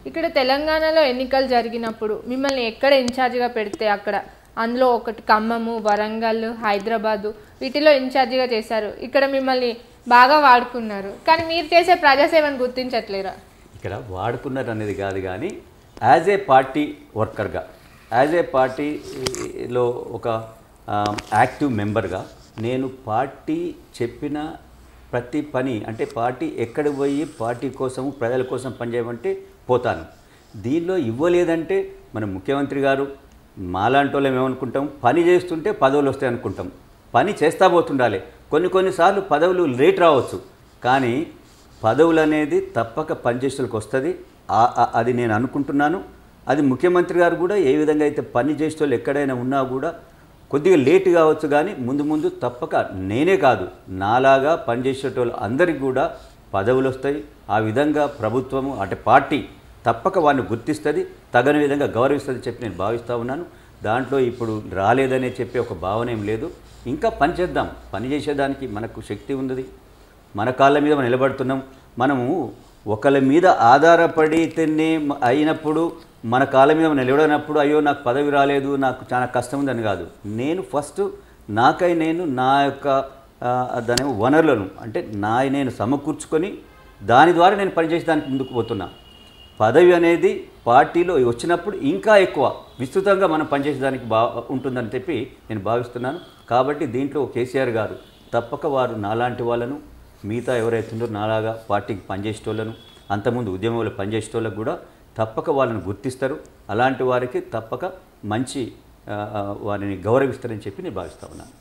ఇక్కడ తెలంగాణలో ఎన్నికలు జరిగినప్పుడు మిమ్మల్ని ఎక్కడ ఇన్ఛార్జిగా పెడితే అక్కడ అందులో ఒకటి ఖమ్మము, వరంగల్, హైదరాబాదు వీటిలో ఇన్ఛార్జిగా చేశారు. ఇక్కడ మిమ్మల్ని బాగా వాడుకున్నారు. కానీ మీరు చేసే ప్రజాసేవను గుర్తించట్లేరా? ఇక్కడ వాడుకున్నారు అనేది కాదు, కానీ యాజ్ ఏ పార్టీ వర్కర్గా, యాజ్ ఏ పార్టీలో ఒక యాక్టివ్ మెంబర్గా నేను పార్టీ చెప్పిన ప్రతి పని, అంటే పార్టీ ఎక్కడ పోయి పార్టీ కోసం ప్రజల కోసం పనిచేయమంటే పోతాను. దీనిలో ఇవ్వలేదంటే మన ముఖ్యమంత్రి గారు మాలాంటి వాళ్ళం ఏమనుకుంటాం, పని చేస్తుంటే పదవులు వస్తాయి అనుకుంటాం. పని చేస్తా పోతుండాలి. కొన్నిసార్లు పదవులు లేట్ రావచ్చు, కానీ పదవులు అనేది తప్పక పనిచేసేలకు వస్తుంది. అది నేను అనుకుంటున్నాను. అది ముఖ్యమంత్రి గారు కూడా ఏ విధంగా అయితే పని చేసేవాళ్ళు ఎక్కడైనా ఉన్నా కూడా కొద్దిగా లేట్ కావచ్చు, కానీ ముందు తప్పక నేనే కాదు నాలాగా పనిచేసేటోళ్ళు అందరికీ కూడా పదవులు వస్తాయి. ఆ విధంగా ప్రభుత్వము అంటే పార్టీ తప్పక వారిని గుర్తిస్తుంది, తగిన విధంగా గౌరవిస్తుంది చెప్పి నేను భావిస్తూ ఉన్నాను. దాంట్లో ఇప్పుడు రాలేదనే చెప్పే ఒక భావన ఏం లేదు. ఇంకా పని చేద్దాం. పని చేసేదానికి మనకు శక్తి ఉంది. మన కాళ్ళ మీద మనం నిలబడుతున్నాం. మనము ఒకళ్ళ మీద ఆధారపడితేనే అయినప్పుడు మన కాళ్ళ మీద మనం నిలబడినప్పుడు అయ్యో నాకు పదవి రాలేదు, నాకు చాలా కష్టం ఉందని కాదు. నేను ఫస్ట్ నాకై నేను నా యొక్క దాని వనరులను అంటే నేను సమకూర్చుకొని దాని ద్వారా నేను పనిచేసేదానికి ముందుకు పోతున్నా. పదవి అనేది పార్టీలో వచ్చినప్పుడు ఇంకా ఎక్కువ విస్తృతంగా మనం పనిచేసేదానికి ఉంటుందని చెప్పి నేను భావిస్తున్నాను. కాబట్టి దీంట్లో కేసీఆర్ గారు తప్పక వారు నాలాంటి వాళ్ళను, మిగతా ఎవరైతే ఉన్నారో నాలాగా పార్టీకి పనిచేసేటోళ్ళను, అంతకుముందు ఉద్యమంలో పనిచేసేటోళ్ళకు కూడా తప్పక వాళ్ళని గుర్తిస్తారు. అలాంటి వారికి తప్పక మంచి వారిని గౌరవిస్తారని చెప్పి నేను భావిస్తూ ఉన్నాను.